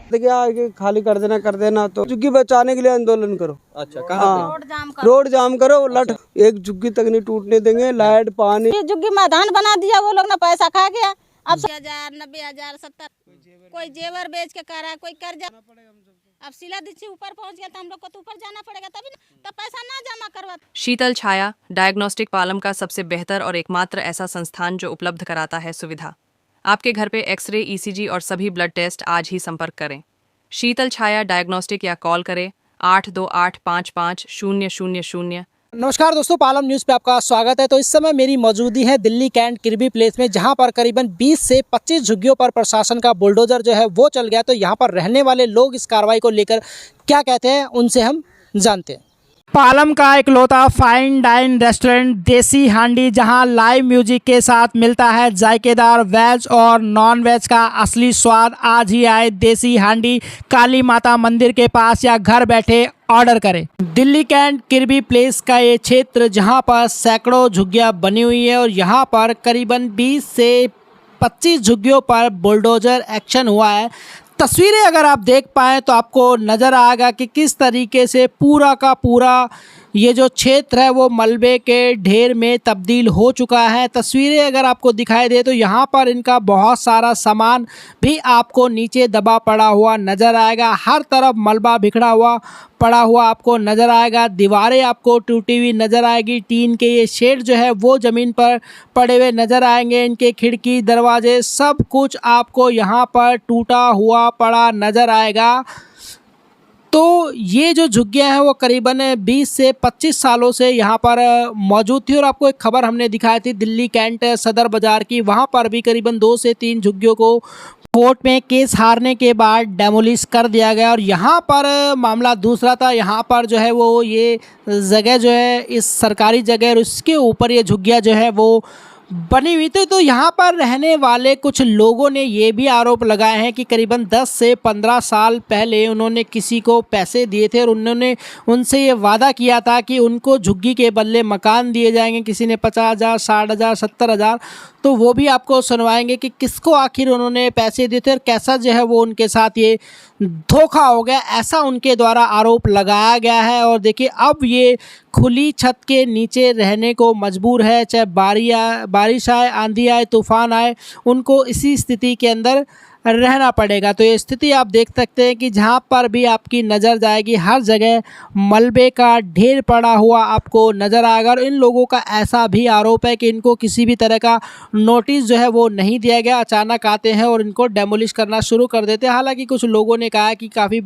देखिए आगे खाली कर देना तो झुग्गी बचाने के लिए आंदोलन करो। अच्छा, कहाँ पे? रोड जाम करो लट एक झुग्गी तक नहीं टूटने देंगे। लाइट पानी झुग्गी मैदान बना दिया वो लोग ने, पैसा खा गया। अब 80,000 90,000 70 कोई जेवर बेच के कर रहा है, कोई कर्जा। अब सिला दीची ऊपर पहुंच गया तो हम लोग को तो ऊपर जाना पड़ेगा तभी ना, तब पैसा ना जमा करवा। शीतल छाया डायग्नोस्टिक पालम का सबसे बेहतर और एकमात्र ऐसा संस्थान जो उपलब्ध कराता है सुविधा। आपके घर पे एक्सरे, ईसीजी और सभी ब्लड टेस्ट आज ही संपर्क करें। शीतल छाया डायग्नोस्टिक या कॉल करें 82855000। नमस्कार दोस्तों, पालम न्यूज़ पे आपका स्वागत है। तो इस समय मेरी मौजूदगी है दिल्ली कैंट किर्बी प्लेस में, जहां पर करीबन 20 से 25 झुग्गियों पर प्रशासन का बुलडोजर जो है वो चल गया। तो यहां पर रहने वाले लोग इस कार्रवाई को लेकर क्या कहते हैं, उनसे हम जानते हैं। पालम का इकलौता फाइन डाइन रेस्टोरेंट देसी हांडी, जहां लाइव म्यूजिक के साथ मिलता है जायकेदार वेज और नॉन वेज का असली स्वाद। आज ही आए देसी हांडी, काली माता मंदिर के पास या घर बैठे ऑर्डर करें। दिल्ली कैंट किर्बी प्लेस का ये क्षेत्र जहां पर सैकड़ों झुग्गियां बनी हुई है और यहां पर करीबन 20 से 25 झुग्गियों पर बुलडोजर एक्शन हुआ है। तस्वीरें अगर आप देख पाएँ तो आपको नज़र आएगा कि किस तरीके से पूरा का पूरा ये जो क्षेत्र है वो मलबे के ढेर में तब्दील हो चुका है। तस्वीरें अगर आपको दिखाई दे तो यहाँ पर इनका बहुत सारा सामान भी आपको नीचे दबा पड़ा हुआ नज़र आएगा। हर तरफ मलबा बिखरा हुआ पड़ा हुआ आपको नज़र आएगा। दीवारें आपको टूटी हुई नज़र आएगी। टीन के ये शेड जो है वो ज़मीन पर पड़े हुए नज़र आएंगे। इनके खिड़की दरवाजे सब कुछ आपको यहाँ पर टूटा हुआ पड़ा नज़र आएगा। तो ये जो झुग्गियाँ हैं वो करीबन 20 से 25 सालों से यहाँ पर मौजूद थी। और आपको एक खबर हमने दिखाई थी दिल्ली कैंट सदर बाज़ार की, वहाँ पर भी करीबन 2 से 3 झुग्गियों को कोर्ट में केस हारने के बाद डेमोलिश कर दिया गया। और यहाँ पर मामला दूसरा था। यहाँ पर जो है वो ये जगह जो है इस सरकारी जगह और उसके ऊपर ये झुग्गियाँ जो है वो बनी हुई थी। तो यहाँ पर रहने वाले कुछ लोगों ने ये भी आरोप लगाए हैं कि करीबन 10 से 15 साल पहले उन्होंने किसी को पैसे दिए थे और उन्होंने उनसे ये वादा किया था कि उनको झुग्गी के बदले मकान दिए जाएंगे। किसी ने 50,000 60,000 70,000, तो वो भी आपको सुनवाएंगे कि किसको आखिर उन्होंने पैसे दिए थे और कैसा जो है वो उनके साथ ये धोखा हो गया, ऐसा उनके द्वारा आरोप लगाया गया है। और देखिए अब ये खुली छत के नीचे रहने को मजबूर है, चाहे बारिश आए, आंधी आए, तूफान आए, उनको इसी स्थिति के अंदर रहना पड़ेगा। तो ये स्थिति आप देख सकते हैं कि जहाँ पर भी आपकी नज़र जाएगी हर जगह मलबे का ढेर पड़ा हुआ आपको नज़र आएगा। और इन लोगों का ऐसा भी आरोप है कि इनको किसी भी तरह का नोटिस जो है वो नहीं दिया गया, अचानक आते हैं और इनको डेमोलिश करना शुरू कर देते हैं। हालांकि कुछ लोगों ने कहा कि काफ़ी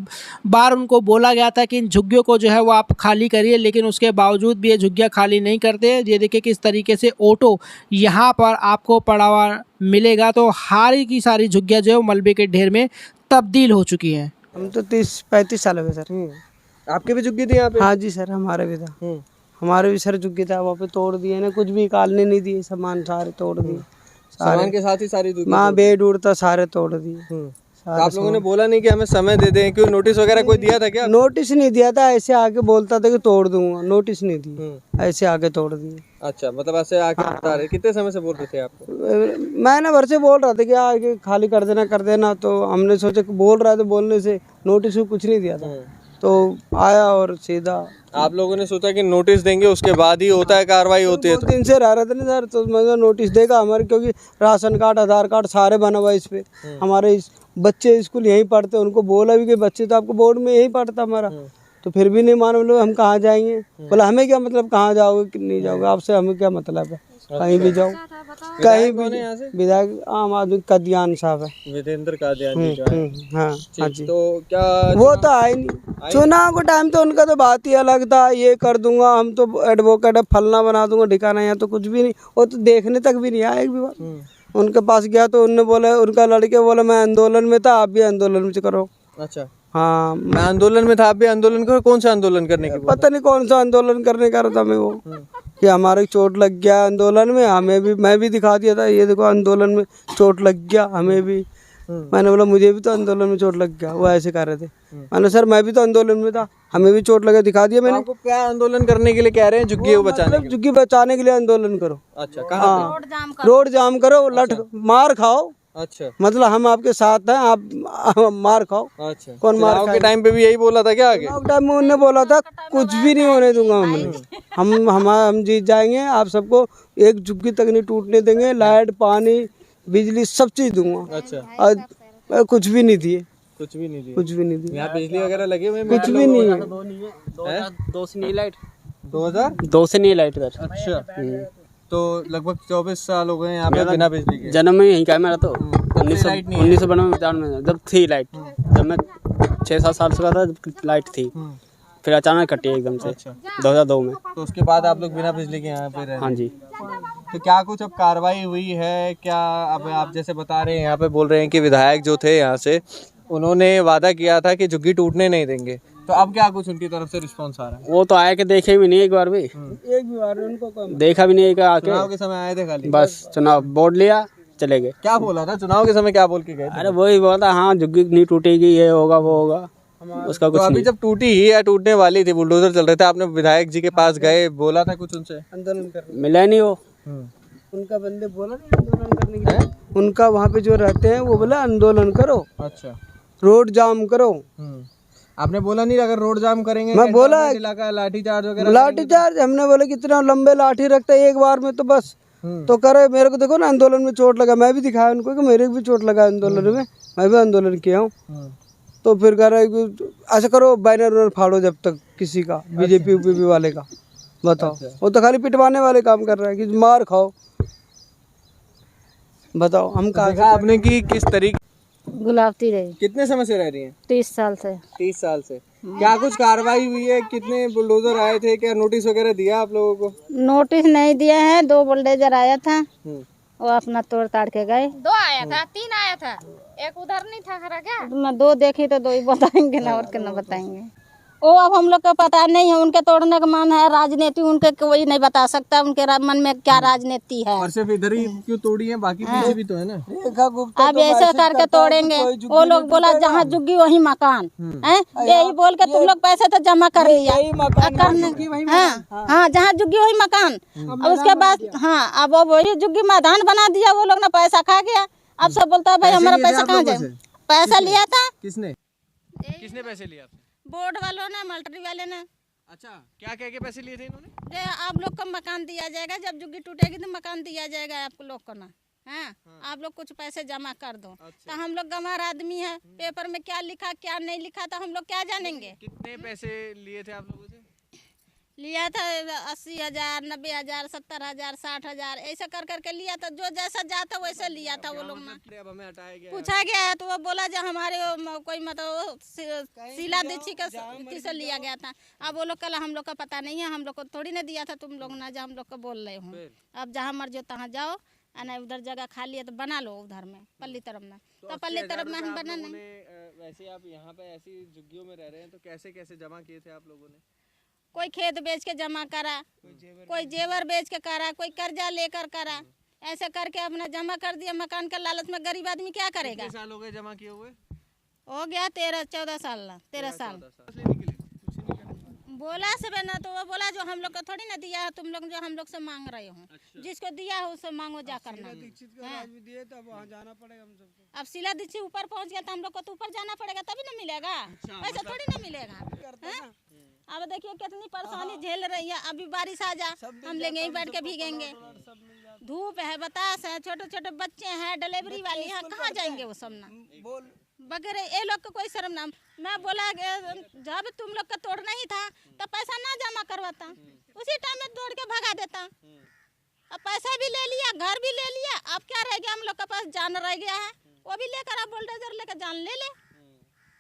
बार उनको बोला गया था कि इन झुग्गियों को जो है वो आप खाली करिए, लेकिन उसके बावजूद भी ये झुग्गियाँ खाली नहीं करते। ये देखिए किस तरीके से ऑटो यहाँ पर आपको पड़ा हुआ मिलेगा। तो हारी की सारी झुग्गियाँ जो है मलबे के ढेर में तब्दील हो चुकी हैं। हम तो 30-35 साल हो गए सर। आपके भी झुग्गी थी यहाँ पे? हाँ जी सर, हमारे भी था। हमारे भी सर झुग्गी था, वहाँ पे तोड़ दिए ना, कुछ भी निकालने नहीं दिए, सामान सारे तोड़ दिए। सामान के साथ ही सारी झुग्गी? माँ बेड उड़ता सारे तोड़ दिए। तो आप लोगों ने बोला नहीं कि हमें समय दे दें? क्यों नोटिस वगैरह कोई दिया था क्या? नोटिस नहीं दिया था, ऐसे आके बोलता था कि तोड़ दूंगा, नोटिस नहीं दी, ऐसे आके तोड़ दिए। अच्छा, मतलब ऐसे आके बता रहे? कितने समय से बोल रहे थे आपको? महीना भर से बोल रहा था कि आगे खाली कर देना। तो हमने सोचा कि बोल रहा है तो बोलने से, नोटिस कुछ नहीं दिया था। तो आया और सीधा आप लोगों ने सोचा कि नोटिस देंगे उसके बाद ही होता है कार्रवाई होती है? तो 2 दिन से रह रहे थे ना सर, तो मैं नोटिस देगा हमारे, क्योंकि राशन कार्ड आधार कार्ड सारे बना हुआ है इस पे। हमारे बच्चे स्कूल यहीं पढ़ते, उनको बोला भी कि बच्चे तो आपको बोर्ड में यहीं पढ़ता हमारा, तो फिर भी नहीं मानो। बोले हम कहाँ जाएंगे? बोला हमें क्या मतलब कहाँ जाओगे कि नहीं जाओगे, आपसे हमें क्या मतलब है, कहीं भी जाओ, कहीं भी। विधायक आम आदमी कादियान साहब है, विजेंद्र कादियानी। हाँ जी। तो क्या वो तो आए नहीं, चुनाव को टाइम तो उनका तो बात ही अलग था, ये कर दूंगा, हम तो एडवोकेट है, फलना बना दूंगा, ठिकाना। यहाँ तो कुछ भी नहीं, वो तो देखने तक भी नहीं आया एक भी बार। उनके पास गया तो उनने बोला, उनका लड़के बोला मैं आंदोलन में था, आप भी आंदोलन में करो। अच्छा, हाँ मैं आंदोलन में था, आप भी आंदोलन करो। कौन सा आंदोलन करने की? पता नहीं कौन सा आंदोलन करने का था मैं वो, कि हमारे चोट लग गया आंदोलन में, हमें भी, मैं भी दिखा दिया था, ये देखो आंदोलन में चोट लग गया हमें भी। मैंने बोला मुझे भी तो आंदोलन में चोट लग गया, वो ऐसे कर रहे थे। मैंने सर मैं भी तो आंदोलन में था, हमें भी चोट लगा, दिखा दिया मैंने। आपको क्या आंदोलन करने के लिए कह रहे हैं? झुग्गी को बचाने के? झुग्गी बचाने के लिए आंदोलन करो। अच्छा, कहाँ पे? रोड जाम करो लट मार खाओ, अच्छा मतलब हम आपके साथ हैं, आप मार खाओ। अच्छा, कौन मार चुनाव के खाएगा? टाइम पे भी यही बोला था क्या आगे? चुनाव टाइम में उन्होंने बोला था कुछ भी नहीं होने दूंगा हम जीत जाएंगे, आप सबको एक झुग्गी तक नहीं टूटने देंगे, लाइट पानी बिजली सब चीज दूंगा। अच्छा, और कुछ भी नहीं दिए, कुछ भी नहीं दिया। कुछ भी नहीं दिए, यहाँ बिजली वगैरह लगे हुए हैं? कुछ भी नहीं है। 2 से नहीं लाइट, 2000? 2 से नहीं लाइट इधर। अच्छा, तो लगभग 24 साल हो गए यहाँ पे बिना बिजली के। जन्म में यहीं का है मेरा तो। लाइट नहीं है? 1992 में जब थी लाइट, जब मैं 6-7 साल का था जब लाइट थी, फिर अचानक कटी एकदम से। अच्छा। 2002 में। तो उसके बाद आप लोग बिना बिजली के यहाँ पे रह रहे हाँ हैं। जी। तो क्या कुछ अब कार्रवाई हुई है क्या? अब आप जैसे बता रहे हैं, यहाँ पे बोल रहे हैं कि विधायक जो थे यहाँ से, उन्होंने वादा किया था कि झुग्गी टूटने नहीं देंगे, तो अब क्या कुछ उनकी तरफ से रिस्पांस आ रहा है? वो तो आए के देखे भी नहीं एक बार भी, एक भी बार उनको कोई देखा भी नहीं एक आके, चुनाव के समय आए थे खाली? बस चुनाव बोर्ड लिया चले गए। क्या बोला था चुनाव के समय, क्या बोल के गए थे? अरे वही बोला, हाँ झुग्गी नहीं टूटेगी, ये होगा वो होगा, उसका तो कुछ अभी नहीं। जब टूटी ही या टूटने वाली थी, बुलडोजर चल रहे थे, आपने विधायक जी के पास गए, बोला था कुछ उनसे? आंदोलन कर, मिला नहीं वो। उनका बंदे बोला नहीं आंदोलन करने के लिए, उनका वहाँ पे जो रहते हैं वो बोला आंदोलन करो, अच्छा, रोड जाम करो। आपने बोला नहीं अगर रोड जाम करेंगे? मैं बोला इलाका लाठी चार्ज वगैरह? लाठी चार्ज, हमने बोला कितना लंबे लाठी रखता है एक बार में तो बस तो करे। मेरे को देखो ना आंदोलन में चोट लगा, मैं भी दिखाया उनको कि मेरे को भी चोट लगा आंदोलन में, मैं भी आंदोलन किया हूँ। तो फिर कह रहा है कि ऐसा करो बैनर वैनर फाड़ो जब तक किसी का, बीजेपी यूपीपी वाले का, बताओ। वो तो खाली पिटवाने वाले काम कर रहा है कि मार खाओ, बताओ हम कहा। देखा आपने कि किस तरीके, गुलाबती रही कितने समय से रह रही हैं? 30 साल से। 30 साल से। क्या कुछ कार्रवाई हुई है? कितने बुलडोजर आए थे? क्या नोटिस वगैरह दिया आप लोगों को? नोटिस नहीं दिया है, 2 बुलडोजर आया था, वो अपना तोड़ ताड़ के गए। 2 आया था, 3 आया था, एक उधर नहीं था खड़ा क्या? मैं 2 देखी तो 2 ही बताएंगे ना, और क्या बताएंगे। वो अब हम लोग को पता नहीं है, उनके तोड़ने का मन है, राजनीति उनके कोई नहीं बता सकता, उनके मन में क्या राजनीति है। और सिर्फ इधर ही क्यों तोड़ी है? बाकी पीछे भी तो है ना? रेखा गुप्ता अब ऐसे करके तोड़ेंगे। वो लोग बोला जहाँ झुग्गी वही मकान है, यही बोल के तुम लोग पैसे तो जमा कर लिया करने। हाँ, जहाँ झुग्गी वही मकान। अब उसके बाद हाँ, अब वो वही झुग्गी मैदान बना दिया, वो लोग ने पैसा खा गया। अब सब बोलता है भाई हमारा पैसा कहाँ जाए? पैसा लिया था। किसने पैसे लिए आपसे? बोर्ड वालों ने, मल्टी वाले ने। अच्छा, क्या कह के पैसे लिए थे इन्होंने? जे आप लोग को मकान दिया जाएगा, जब झुग्गी टूटेगी तो मकान दिया जाएगा आप लोग को ना। हाँ, आप लोग कुछ पैसे जमा कर दो। तो हम लोग गंवार आदमी है, पेपर में क्या लिखा क्या नहीं लिखा तो हम लोग क्या जानेंगे। कितने पैसे लिए थे आप लोगों से? लिया था 80,000, 90,000, 70,000, 60,000 ऐसे कर करके लिया था। जो जैसा जाता वैसे लिया था वो लोग ने। अब हमें हटाया गया। पूछा गया है तो वो बोला जो हमारे कोई मतलब शीला दीक्षित का किसे लिया गया था। अब वो लोग कल हम लोग का पता नहीं है, हम लोग को थोड़ी ना दिया था तुम लोग ना, जो हम लोग को बोल रहे हो। अब जहाँ मर्जी तहाँ जाओ, ना उधर जगह खाली है तो बना लो उधर में, पल्ली तरफ में। तो पल्ली तरफ में हम बना नहीं। वैसे आप यहाँ पे ऐसी झुग्गियों में रह रहे हैं, तो कैसे कैसे जमा किए थे आप लोगों ने? कोई खेत बेच के जमा करा, कोई जेवर बेच के करा, कोई कर्जा लेकर करा, ऐसे करके अपना जमा कर दिया। मकान का लालच में गरीब आदमी क्या करेगा। कितने साल हो गए जमा किए हुए? हो गया 13-14 साल, 13 साल। बोला सब है ना, तो वो बोला जो हम लोग को थोड़ी ना दिया है, तुम लोग जो हम लोग से मांग रहे हो। जिसको दिया है उससे मांगो जा करना। अब शीला दीक्षित ऊपर पहुंच गया तो हम लोग को तो ऊपर जाना पड़ेगा तभी ना मिलेगा, ऐसा थोड़ी ना मिलेगा। अब देखिए कितनी परेशानी झेल रही है। अभी बारिश आ जा, हम लेंगे ही बैठ के भीगेंगे। धूप है, बतास है, छोटे छोटे बच्चे हैं, डिलीवरी वाली है, कहाँ जाएंगे वो सब ना वगैरह। ये लोग को कोई शर्म ना। मैं बोला जब तुम लोग का तोड़ना ही था तो पैसा ना जमा करवाता, उसी टाइम में तोड़ के भगा देता। अब पैसा भी ले लिया, घर भी ले लिया, अब क्या रह गया? हम लोग के पास जान रह गया है, वो भी लेकर आप बुलडोजर लेकर जान ले ले,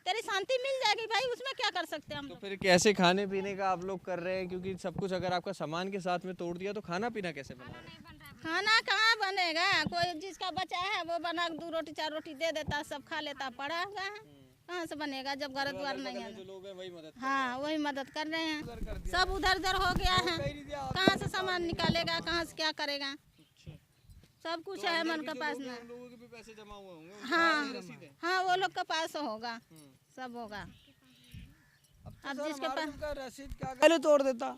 तेरी शांति मिल जाएगी भाई, उसमें क्या कर सकते हैं हम। तो फिर कैसे खाने पीने का आप लोग कर रहे हैं? क्योंकि सब कुछ अगर आपका सामान के साथ में तोड़ दिया तो खाना पीना कैसे बना रहे हैं? खाना कहाँ बनेगा? कोई जिसका बचा है वो बना 2 रोटी 4 रोटी दे देता, सब खा लेता, पड़ा हुआ है। कहाँ से बनेगा जब घर द्वार नहीं है? जो लोग हैं वही मदद। हाँ, वही मदद कर रहे हैं। सब उधर उधर हो गया है, कहाँ से सामान निकालेगा, कहाँ से क्या करेगा? सब कुछ है मन के पास में। लोगों के भी पैसे जमा हुए होंगे। हाँ हाँ, वो लोग के पास होगा, सब होगा। अब जिसके पास रसीद पहले तोड़ देता,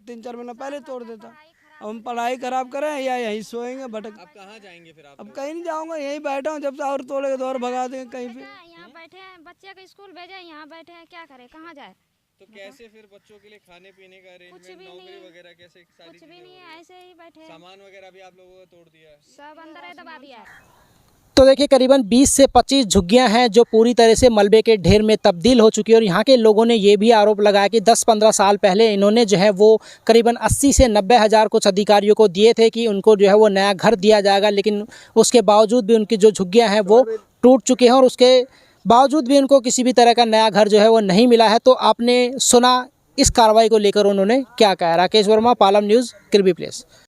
3-4 महीना पहले तोड़ देता। अब हम पढ़ाई खराब करें या यहीं सोएंगे भटक। अब कहाँ जाएंगे फिर आप? अब कहीं नहीं जाऊंगा, यहीं बैठा हूँ, जब से और तोड़ेंगे तो और भगा देंगे कहीं पे। यहाँ बैठे हैं, बच्चे को स्कूल भेजे, यहाँ बैठे हैं, क्या करें, कहाँ जाए? तो कैसे फिर बच्चों के लिए खाने पीने का अरेंजमेंट, नौकरी वगैरह कैसे सारी कुछ भी चीजें नहीं है, ऐसे ही बैठे हैं। सामान वगैरह भी आप लोगों को तोड़ दिया है? सब अंदर है, दबा दिया है। तो देखिए करीबन 20 से 25 झुग्गियां हैं जो पूरी तरह से मलबे के ढेर में तब्दील हो चुकी है। और यहाँ के लोगों ने ये भी आरोप लगाया कि 10-15 साल पहले इन्होंने जो है वो करीबन 80 से 90 हज़ार कुछ अधिकारियों को दिए थे कि उनको जो है वो नया घर दिया जाएगा, लेकिन उसके बावजूद भी उनकी जो झुग्गियाँ हैं वो टूट चुकी हैं और उसके बावजूद भी उनको किसी भी तरह का नया घर जो है वो नहीं मिला है। तो आपने सुना इस कार्रवाई को लेकर उन्होंने क्या कहा। Rakesh Verma, Palam news, Kirby place.